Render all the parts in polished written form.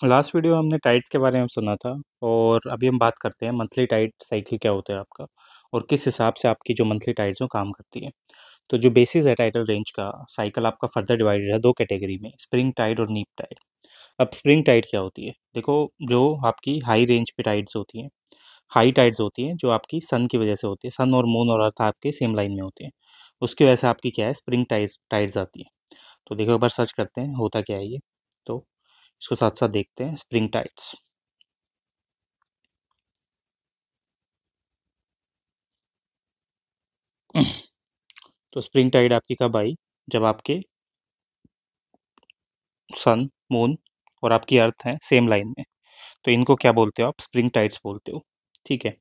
Last video में हमने tides के बारे में सुना था और अभी हम बात करते हैं मंथली टाइड साइकिल क्या होता है आपका और किस हिसाब से आपकी जो मंथली टाइड्स हैं काम करती है। तो जो बेसिस है टाइडल रेंज का साइकिल आपका फर्दर डिवाइडेड है दो कैटेगरी में, स्प्रिंग टाइड और नीप टाइड। अब स्प्रिंग टाइड क्या होती है? देखो, जो आपकी हाई रेंज पे टाइड्स होती हैं, हाई टाइड्स होती हैं जो आपकी सन की वजह से होती है, सन और मून और अर्थ आपके सेम लाइन में होते हैं, उसकी वजह से आपकी क्या है, स्प्रिंग टाइड्स आती है। तो देखो एक बार सर्च करते हैं होता क्या है ये। तो इसको साथ साथ देखते हैं, स्प्रिंग टाइड्स। तो स्प्रिंग टाइड आपकी कब आई? जब आपके सन, मून और आपकी अर्थ हैं सेम लाइन में। तो इनको क्या बोलते हो आप? स्प्रिंग टाइड्स बोलते हो। ठीक है।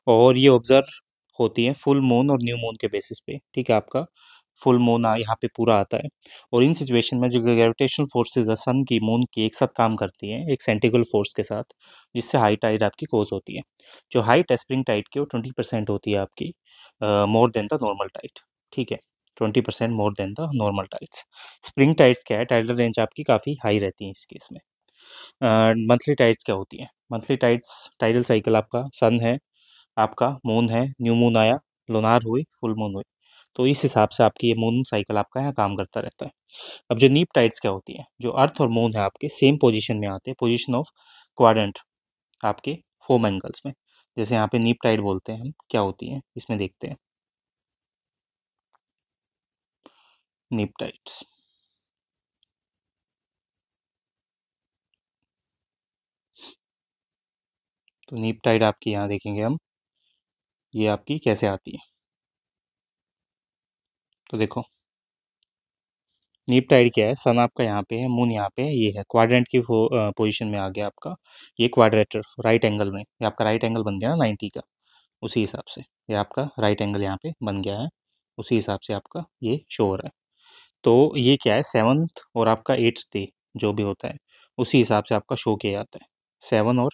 और ये ऑब्जर्व होती हैं फुल मून और न्यू मून के बेसिस पे। ठीक है, आपका फुल मून यहाँ पे पूरा आता है। और इन सिचुएशन में जो ग्रेविटेशनल फोर्सेस है सन की, मून की, एक साथ काम करती हैं एक सेंट्रिफिकल फोर्स के साथ, जिससे हाई टाइड आपकी कोज होती है। जो हाइट है स्प्रिंग टाइड की वो 20% होती है आपकी more than the normal tide. ठीक है, 20% more than the normal tides. Spring tides क्या है, टाइडल रेंज आपकी काफ़ी हाई रहती है इस केस में। मंथली टाइड्स क्या होती है? मंथली टाइड्स, टाइडल साइकिल आपका सन है, आपका मून है, न्यू मून आया, लुनार हुई, फुल मून हुई, तो इस हिसाब से आपकी ये मून साइकिल आपका यहाँ काम करता रहता है। अब जो नीप टाइड्स क्या होती है, जो अर्थ और मून है आपके सेम पोजीशन में आते हैं, पोजीशन ऑफ क्वाड्रेंट आपके होम एंगल्स में, जैसे यहाँ पे नीप टाइड बोलते हैं हम, क्या होती है इसमें देखते हैं। नीप टाइड्स, तो नीप टाइड आपकी यहाँ देखेंगे हम, ये आपकी कैसे आती है। तो देखो, नीप टाइड क्या है, सन आपका यहाँ पे है, मून यहाँ पे है, ये है क्वाड्रेंट की पोजीशन में आ गया आपका। ये क्वाड्रेटर राइट एंगल में, ये आपका राइट एंगल बन गया ना 90 का, उसी हिसाब से ये आपका राइट एंगल यहाँ पे बन गया है, उसी हिसाब से आपका ये शो हो रहा है। तो ये क्या है, सेवन्थ और आपका एट्थ डे जो भी होता है उसी हिसाब से आपका शो किया जाता है। सेवन और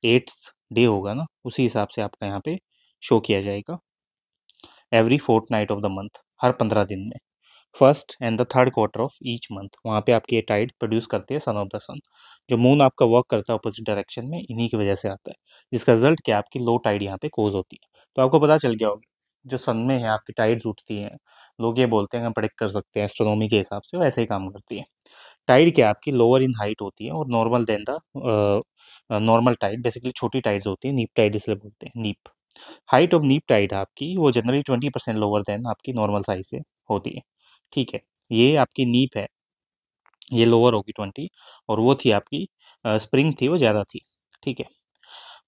एट्थ डे होगा ना, उसी हिसाब से आपका यहाँ पे शो किया जाएगा। Every fourth night of the month, हर 15 दिन में, first and the third quarter of each month, वहाँ पे आपकी ये टाइड प्रोड्यूस करती है सन ऑफ द सन। जो मून आपका वर्क करता है अपोजिट डायरेक्शन में, इन्हीं की वजह से आता है, जिसका रिजल्ट क्या, आपकी लो टाइड यहाँ पे कोज होती है। तो आपको पता चल गया होगा, जो सन में है आपकी टाइड्स उठती हैं, लोग ये बोलते हैं कि हम प्रेडिक्ट कर सकते हैं एस्ट्रोनॉमी के हिसाब से, वो ऐसे ही काम करती है। टाइड क्या आपकी लोअर इन हाइट होती है और normal than the normal tide, basically छोटी टाइड्स होती है, नीप टाइड इसलिए बोलते हैं, नीप। हाइट ऑफ नीप टाइड आपकी वो जनरली 20% लोअर देन आपकी नॉर्मल साइज से होती है। ठीक है, ये आपकी नीप है, ये लोअर होगी 20, और वो थी आपकी स्प्रिंग थी वो ज़्यादा थी। ठीक है।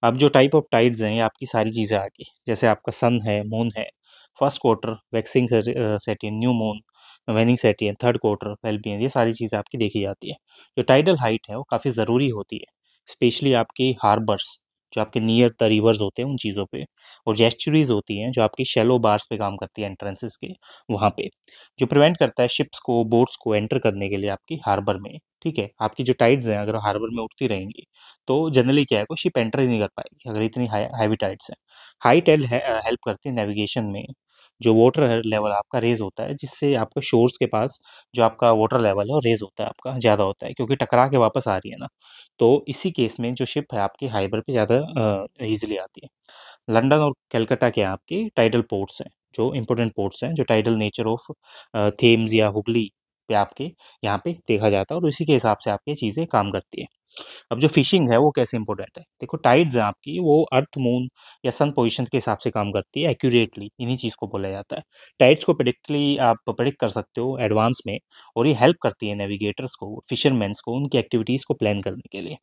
अब जो टाइप ऑफ टाइड्स हैं ये आपकी सारी चीज़ें आ गई, जैसे आपका सन है, मून है, फर्स्ट क्वार्टर वैक्सिंग सेटियन, न्यू मून वेनिंग सेटियन, थर्ड क्वार्टर वेलबियन, ये सारी चीज़ें आपकी देखी जाती है। जो टाइडल हाइट है वो काफ़ी ज़रूरी होती है, स्पेशली आपकी हार्बर्स जो आपके नियर द रिवर्स होते हैं उन चीज़ों पे, और जेस्चुरीज होती हैं जो आपकी शैलो बार्स पे काम करती है एंट्रेंसेस के, वहाँ पे, जो प्रिवेंट करता है शिप्स को, बोट्स को एंटर करने के लिए आपकी हार्बर में। ठीक है, आपकी जो टाइड्स हैं अगर हार्बर में उठती रहेंगी तो जनरली क्या है, कोई शिप एंटर ही नहीं कर पाएगी अगर इतनी हैवी टाइड्स है। हाई टाइड हेल्प करती है नेविगेशन में, जो वाटर लेवल आपका रेज होता है, जिससे आपका शोर्स के पास जो आपका वाटर लेवल है वो रेज होता है, आपका ज़्यादा होता है, क्योंकि टकरा के वापस आ रही है ना। तो इसी केस में जो शिप है आपकी हाइबर पे ज़्यादा ईजिली आती है। लंदन और कलकत्ता के आपके टाइडल पोर्ट्स हैं, जो इंपॉर्टेंट पोर्ट्स हैं, जो टाइडल नेचर ऑफ थेम्स या हुगली पे आपके यहाँ पे देखा जाता है, और इसी के हिसाब से आपकी चीज़ें काम करती है। अब जो फिशिंग है वो कैसे इंपॉर्टेंट है, देखो टाइड्स हैं आपकी वो अर्थ, मून या सन पोजीशन के हिसाब से काम करती है एक्यूरेटली, इन्हीं चीज़ को बोला जाता है। टाइड्स को प्रेडिक्टली आप प्रेडिक्ट कर सकते हो एडवांस में, और ये हेल्प करती है नेविगेटर्स को, फिशरमैन्स को, उनकी एक्टिविटीज़ को प्लान करने के लिए।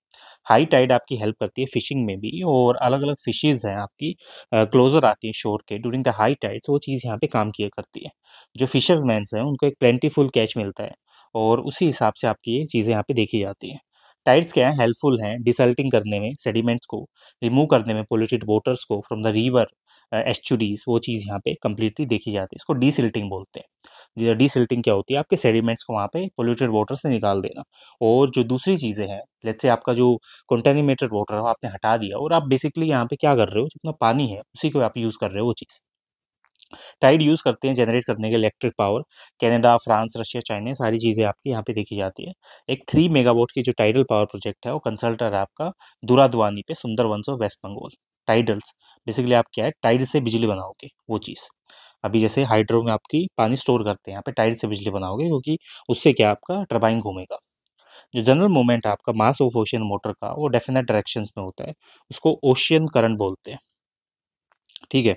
हाई टाइड आपकी हेल्प करती है फिशिंग में भी, और अलग अलग फिशेज़ हैं आपकी क्लोजर आती है शोर के ड्यूरिंग द हाई टाइड्स, वो चीज़ यहाँ पे काम किया करती है। जो फिशरमैन्स हैं उनको एक प्लेंटीफुल कैच मिलता है, और उसी हिसाब से आपकी ये चीज़ें यहाँ पे देखी जाती हैं। टाइड्स क्या है, हेल्पफुल हैं डिसल्टिंग करने में, सेडिमेंट्स को रिमूव करने में, पोल्यूटेड वाटर्स को फ्रॉम द रिवर एस्चुरीज, वो चीज़ यहाँ पे कंप्लीटली देखी जाती है, इसको डीसिल्टिंग बोलते हैं। ये डीसिल्टिंग क्या होती है, आपके सेडिमेंट्स को वहाँ पे पोल्यूटेड वाटर से निकाल देना। और जो दूसरी चीज़ें हैं, लेट्स से आपका जो कंटेमिनेटेड वाटर है वो आपने हटा दिया, और आप बेसिकली यहाँ पे क्या कर रहे हो, जितना पानी है उसी को आप यूज़ कर रहे हो वो चीज़। टाइड यूज़ करते हैं जनरेट करने के electric power. Canada, France, Russia, China सारी चीज़ें आपकी यहाँ पे देखी जाती है। एक 3 मेगावाट की जो टाइडल पावर प्रोजेक्ट है वो कंसल्टर है आपका दुरादवानी पे, सुंदरबंस और वेस्ट बंगाल। टाइडल्स बेसिकली आप क्या है, टाइड से बिजली बनाओगे वो चीज़। अभी जैसे हाइड्रो में आपकी पानी स्टोर करते हैं, यहाँ पे टाइड से बिजली बनाओगे क्योंकि उससे क्या आपका टरबाइन घूमेगा। जो जनरल मूवमेंट है आपका मास ऑफ ओशियन मोटर का वो डेफिनेट डायरेक्शंस में होता है, उसको ओशियन करंट बोलते हैं। ठीक है।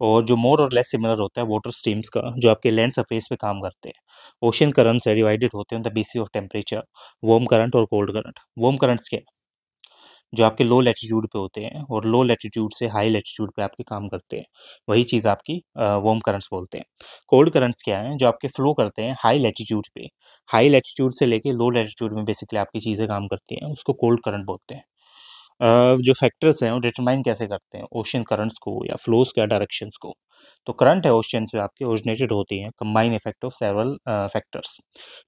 और जो मोर और लेस सिमिलर होता है वाटर स्ट्रीम्स का, जो आपके लैंड सरफेस पे काम करते हैं। ओशियन करंट्स है डिवाइडेड होते हैं the basis of temperature, warm current और कोल्ड करंट। वार्म करंट्स क्या है, जो आपके लो लैटिट्यूड पे होते हैं और लो लैटिट्यूड से हाई लैटिट्यूड पे आपके काम करते हैं, वही चीज़ आपकी वार्म करंट्स बोलते हैं। कोल्ड करंट्स क्या हैं, जो आपके फ्लो करते हैं हाई लैटिट्यूड पे। हाई लैटिट्यूड से लेके लो लैटिट्यूड में बेसिकली आपकी चीज़ें काम करती हैं, उसको कोल्ड करंट बोलते हैं। जो फैक्टर्स हैं वो डिटरमाइन कैसे करते हैं ओशियन करंट्स को या फ्लोज क्या डायरेक्शंस को। तो करंट है ओशियन से आपके ओरिजिनेटेड होती हैं combine effect of several factors.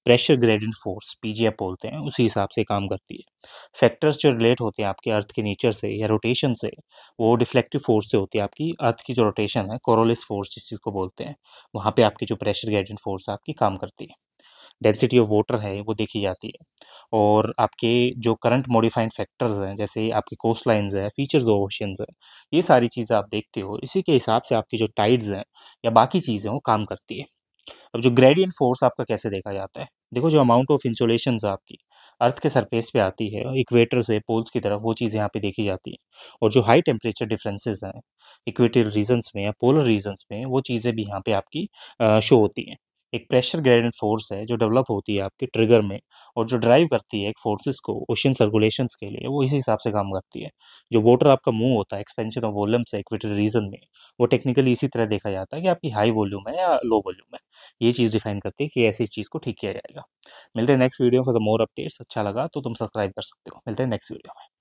Pressure gradient force PGF बोलते हैं, उसी हिसाब से काम करती है। फैक्टर्स जो रिलेट होते हैं आपके अर्थ के नेचर से या रोटेशन से, वो डिफ्लेक्टिव फोर्स से होती है आपकी अर्थ की जो रोटेशन है, कोरोलिस फोर्स जिस चीज़ को बोलते हैं, वहाँ पे आपकी जो प्रेशर ग्रेडियंट फोर्स आपकी काम करती है। डेंसिटी ऑफ वाटर है वो देखी जाती है। और आपके जो करंट मॉडिफाइंग फैक्टर्स हैं, जैसे आपकी कोस्ट लाइन्स है, फीचर्स ऑफ ओशियंस है, ये सारी चीज़ें आप देखते हो, इसी के हिसाब से आपकी जो टाइड्स हैं या बाकी चीज़ें वो काम करती है। अब जो ग्रेडियंट फोर्स आपका कैसे देखा जाता है, देखो जो अमाउंट ऑफ इंसोलेशंस आपकी अर्थ के सरफेस पे आती है इक्वेटर से पोल्स की तरफ, वो चीज़ें यहाँ पे देखी जाती हैं। और जो हाई टेम्परेचर डिफरेंसेस हैं इक्वेटर रीजन्स में या पोलर रीजन्स में, वो चीज़ें भी यहाँ पे आपकी शो होती हैं। एक प्रेशर ग्रेडियंट फोर्स है जो डेवलप होती है आपके ट्रिगर में, और जो ड्राइव करती है एक फोर्सेस को ओशियन सर्कुलेशंस के लिए, वो इसी हिसाब से काम करती है। जो वाटर आपका मूव होता है एक्सपेंशन ऑफ वॉल्यूम से इक्वेटर रीजन में, वो टेक्निकली इसी तरह देखा जाता है कि आपकी हाई वॉल्यूम है या लो वॉल्यूम है। ये चीज़ डिफाइन करती है कि ऐसी चीज़ को ठीक किया जाएगा। मिलते हैं next video for the more updates. अच्छा लगा तो तुम सब्सक्राइब कर सकते हो। मिलते हैं नेक्स्ट वीडियो में।